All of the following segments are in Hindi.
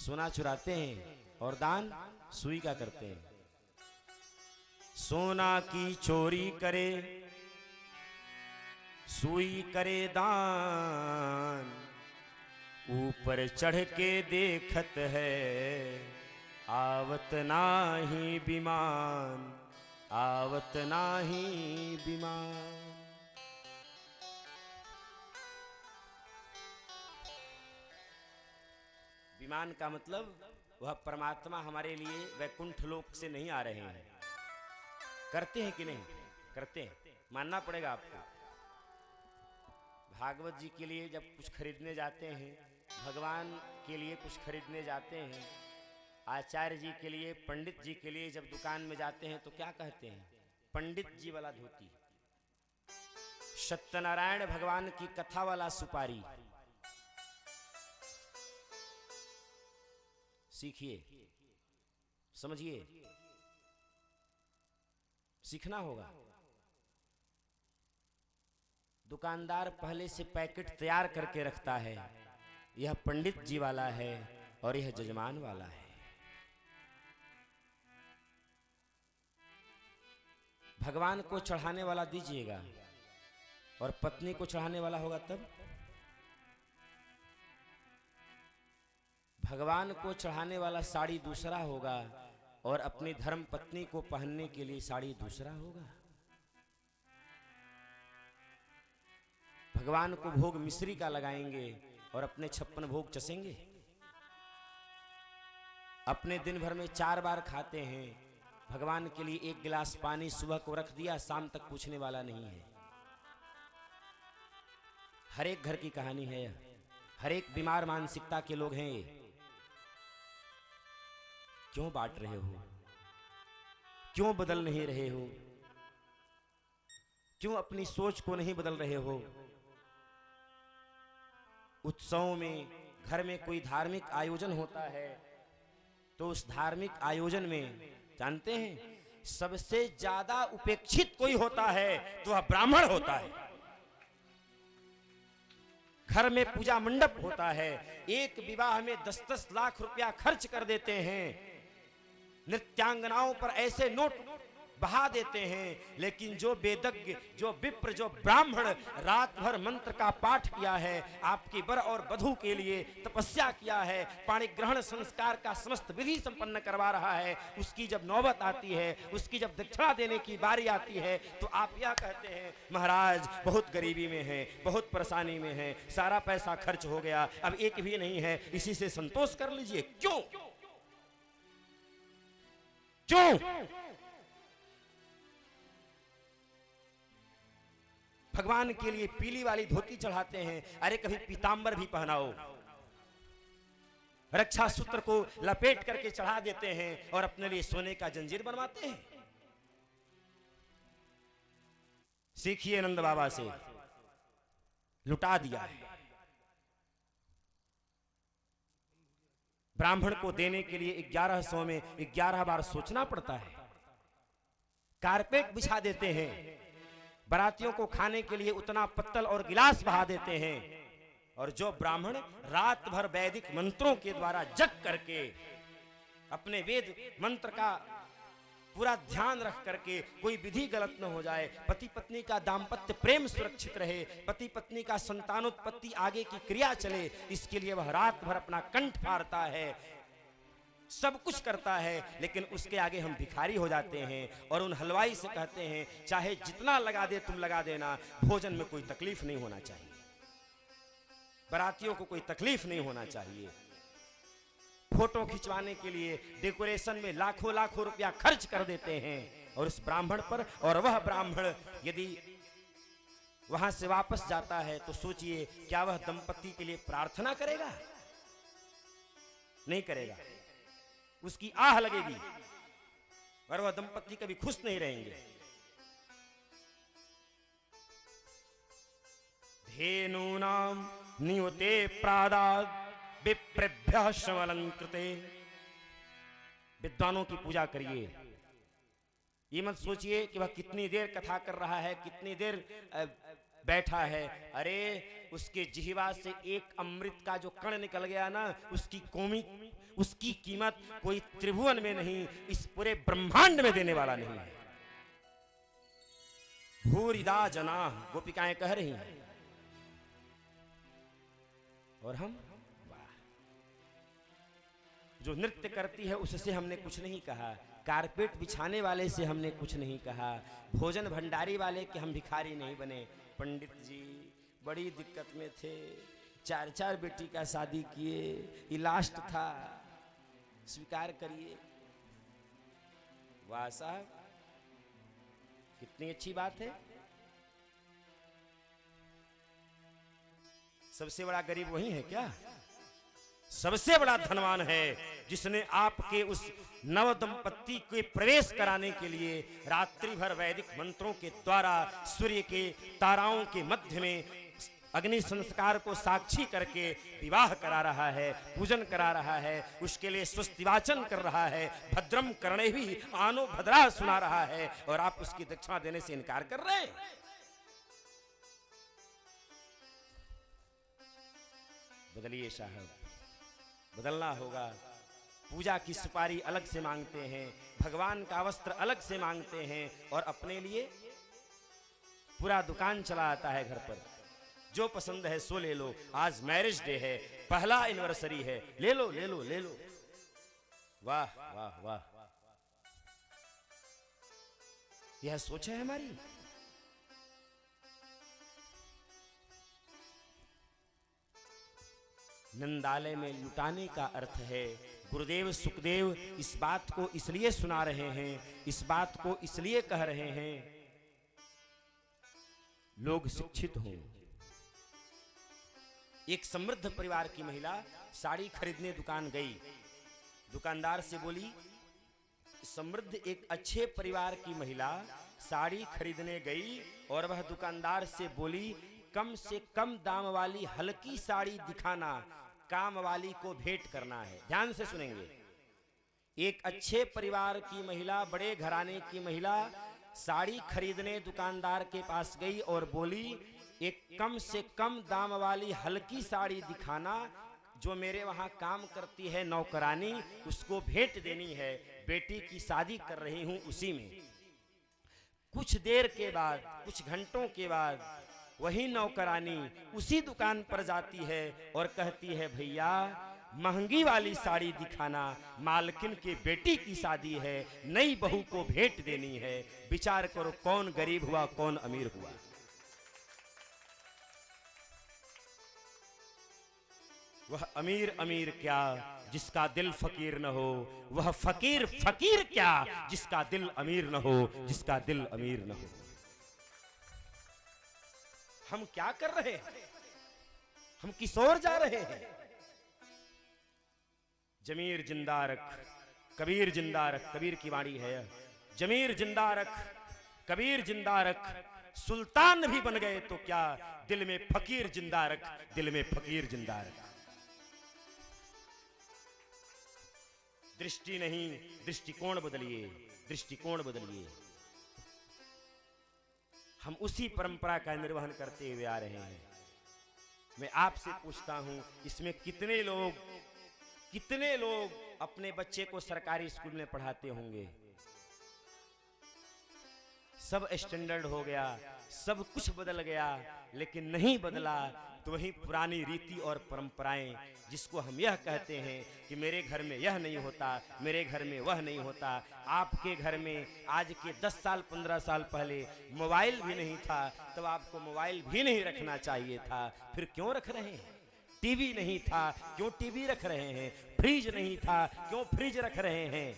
सोना चुराते हैं और दान सुई का करते हैं। सोना की चोरी करे सुई करे दान, ऊपर चढ़ के देखत है आवत नाही विमान, आवत नाही विमान। विमान का मतलब वह परमात्मा हमारे लिए वैकुंठ लोक से नहीं आ रहे हैं। करते हैं कि नहीं? करते हैं, मानना पड़ेगा आपको। भागवत जी के लिए जब कुछ खरीदने जाते हैं, भगवान के लिए कुछ खरीदने जाते हैं, आचार्य जी के लिए, पंडित जी के लिए जब दुकान में जाते हैं तो क्या कहते हैं? पंडित जी वाला धोती, सत्यनारायण भगवान की कथा वाला सुपारी। सीखिए, समझिए, सीखना होगा। दुकानदार पहले से पैकेट तैयार करके रखता है, यह पंडित जी वाला है और यह जजमान वाला है। भगवान को चढ़ाने वाला दीजिएगा और पत्नी को चढ़ाने वाला होगा तब। भगवान को चढ़ाने वाला साड़ी दूसरा होगा और अपनी धर्म पत्नी को पहनने के लिए साड़ी दूसरा होगा। भगवान को भोग मिश्री का लगाएंगे और अपने 56 भोग चसेंगे। अपने दिन भर में 4 बार खाते हैं, भगवान के लिए 1 गिलास पानी सुबह को रख दिया, शाम तक पूछने वाला नहीं है। हर एक घर की कहानी है, हर एक बीमार मानसिकता के लोग हैं ये। क्यों बांट रहे हो? क्यों बदल नहीं रहे हो? क्यों अपनी सोच को नहीं बदल रहे हो? उत्सवों में, घर में कोई धार्मिक आयोजन होता है तो उस धार्मिक आयोजन में जानते हैं सबसे ज्यादा उपेक्षित कोई होता है तो वह ब्राह्मण होता है। घर में पूजा मंडप होता है, एक विवाह में 10-10 लाख रुपया खर्च कर देते हैं, नृत्यांगनाओं पर ऐसे नोट बहा देते हैं, लेकिन जो वेदज्ञ, जो विप्र, जो ब्राह्मण रात भर मंत्र का पाठ किया है, आपकी वर और वधू के लिए तपस्या किया है, पाणी ग्रहण संस्कार का समस्त विधि संपन्न करवा रहा है, उसकी जब नौबत आती है, उसकी जब दक्षिणा देने की बारी आती है तो आप यह कहते हैं महाराज बहुत गरीबी में है, बहुत परेशानी में है, सारा पैसा खर्च हो गया, अब एक भी नहीं है, इसी से संतोष कर लीजिए। क्यों? क्यों? भगवान के लिए पीली वाली धोती चढ़ाते हैं, अरे कभी पीतांबर भी पहनाओ। रक्षा सूत्र को लपेट करके चढ़ा देते हैं और अपने लिए सोने का जंजीर बनवाते हैं। सीखिए नंद बाबा से, लुटा दिया है। ब्राह्मण को देने के लिए 1100 में 11 बार सोचना पड़ता है। कारपेट बिछा देते हैं, बारातियों को खाने के लिए उतना पत्तल और गिलास बहा देते हैं, और जो ब्राह्मण रात भर वैदिक मंत्रों के द्वारा जग करके अपने वेद मंत्र का पूरा ध्यान रख करके कोई विधि गलत न हो जाए, पति पत्नी का दाम्पत्य प्रेम सुरक्षित रहे, पति पत्नी का संतानोत्पत्ति आगे की क्रिया चले, इसके लिए वह रात भर अपना कंठ फाड़ता है, सब कुछ करता है, लेकिन उसके आगे हम भिखारी हो जाते हैं और उन हलवाई से कहते हैं चाहे जितना लगा दे तुम लगा देना, भोजन में कोई तकलीफ नहीं होना चाहिए, बारातियों को कोई तकलीफ नहीं होना चाहिए। फोटो खिंचवाने के लिए डेकोरेशन में लाखों लाखों रुपया खर्च कर देते हैं और उस ब्राह्मण पर, और वह ब्राह्मण यदि वहां से वापस जाता है तो सोचिए क्या वह दंपति के लिए प्रार्थना करेगा? नहीं करेगा, उसकी आह लगेगी और वह दंपति कभी खुश नहीं रहेंगे। धेनूनाम नियुते प्रादाद विप्रेभ्यः श्रवलंकृते। विद्वानों की पूजा करिए, ये मत सोचिए कि वह कितनी देर कथा कर रहा है, कितनी देर बैठा है, अरे उसके जिह्वा से एक अमृत का जो कण निकल गया ना, उसकी कीमत कोई त्रिभुवन में नहीं, इस पूरे ब्रह्मांड में देने वाला नहीं है। भूरिदा जना, गोपिकाएं कह रही हैं। और हम, जो नृत्य करती है उससे हमने कुछ नहीं कहा, कारपेट बिछाने वाले से हमने कुछ नहीं कहा, भोजन भंडारी वाले के हम भिखारी नहीं बने। पंडित जी बड़ी दिक्कत में थे, 4 बेटी का शादी किए, ये लास्ट था, स्वीकार करिए। वाह साहब, कितनी अच्छी बात है। सबसे बड़ा गरीब वही है क्या? सबसे बड़ा धनवान है जिसने आपके उस नव दंपत्ति के प्रवेश कराने के लिए रात्रि भर वैदिक मंत्रों के द्वारा सूर्य के ताराओं के मध्य में अग्नि संस्कार को साक्षी करके विवाह करा रहा है, पूजन करा रहा है, उसके लिए स्वस्तिवाचन कर रहा है, भद्रम करणे भी आनो भद्रा सुना रहा है, और आप उसकी दक्षिणा देने से इनकार कर रहे हैं। बदलिए साहब, बदलना होगा। पूजा की सुपारी अलग से मांगते हैं, भगवान का वस्त्र अलग से मांगते हैं, और अपने लिए पूरा दुकान चला आता है घर पर। जो पसंद है सो ले लो, आज मैरिज डे है, पहला एनिवर्सरी है, ले लो ले लो ले लो। वाह वाह वाह, यह सोच है हमारी। नंदालय में लुटाने का अर्थ है, गुरुदेव सुखदेव इस बात को इसलिए सुना रहे हैं, इस बात को इसलिए कह रहे हैं, लोग शिक्षित हों। एक समृद्ध परिवार की महिला साड़ी खरीदने दुकान गई, दुकानदार से बोली, समृद्ध एक अच्छे परिवार की महिला साड़ी खरीदने गई और वह दुकानदार से बोली, कम से कम दाम वाली हल्की साड़ी दिखाना, काम वाली को भेंट करना है। ध्यान से सुनेंगे। एक अच्छे परिवार की महिला, बड़े घराने की महिला साड़ी खरीदने दुकानदार के पास गई और बोली, एक कम से कम दाम वाली हल्की साड़ी दिखाना, जो मेरे वहां काम करती है नौकरानी, उसको भेंट देनी है, बेटी की शादी कर रही हूं उसी में। कुछ देर के बाद, कुछ घंटों के बाद वही नौकरानी उसी दुकान पर जाती है और कहती है, भैया महंगी वाली साड़ी दिखाना, मालकिन के बेटी की शादी है, नई बहू को भेंट देनी है। विचार करो, कौन गरीब हुआ कौन अमीर हुआ। वह अमीर अमीर क्या जिसका दिल फकीर न हो, वह फकीर फकीर क्या जिसका दिल अमीर न हो, जिसका दिल अमीर न हो। हम क्या कर रहे हैं? हम किस ओर जा रहे हैं? जमीर जिंदा रख, कबीर जिंदा रख, कबीर की वाणी है। जमीर जिंदा रख, कबीर जिंदा रख, सुल्तान भी बन गए तो क्या, दिल में फकीर जिंदा रख, दिल में फकीर जिंदा रख। दृष्टि नहीं, दृष्टिकोण बदलिए, दृष्टिकोण बदलिए। हम उसी परंपरा का निर्वहन करते हुए आ रहे हैं। मैं आपसे पूछता हूं, इसमें कितने लोग अपने बच्चे को सरकारी स्कूल में पढ़ाते होंगे? सब स्टैंडर्ड हो गया, सब कुछ बदल गया, लेकिन नहीं बदला तो वही पुरानी रीति और परंपराएं, जिसको हम यह कहते हैं कि मेरे घर में यह नहीं होता, मेरे घर में वह नहीं होता। आपके घर में आज के 10 साल 15 साल पहले मोबाइल भी नहीं था, तब आपको मोबाइल भी नहीं रखना चाहिए था, फिर क्यों रख रहे हैं? टीवी नहीं था, क्यों टीवी रख रहे हैं? फ्रिज नहीं था, क्यों फ्रिज रख रहे हैं?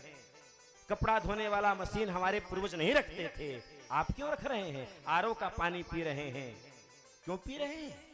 कपड़ा धोने वाला मशीन हमारे पूर्वज नहीं रखते थे, आप क्यों रख रहे हैं? आरओ का पानी पी रहे हैं, क्यों पी रहे हैं?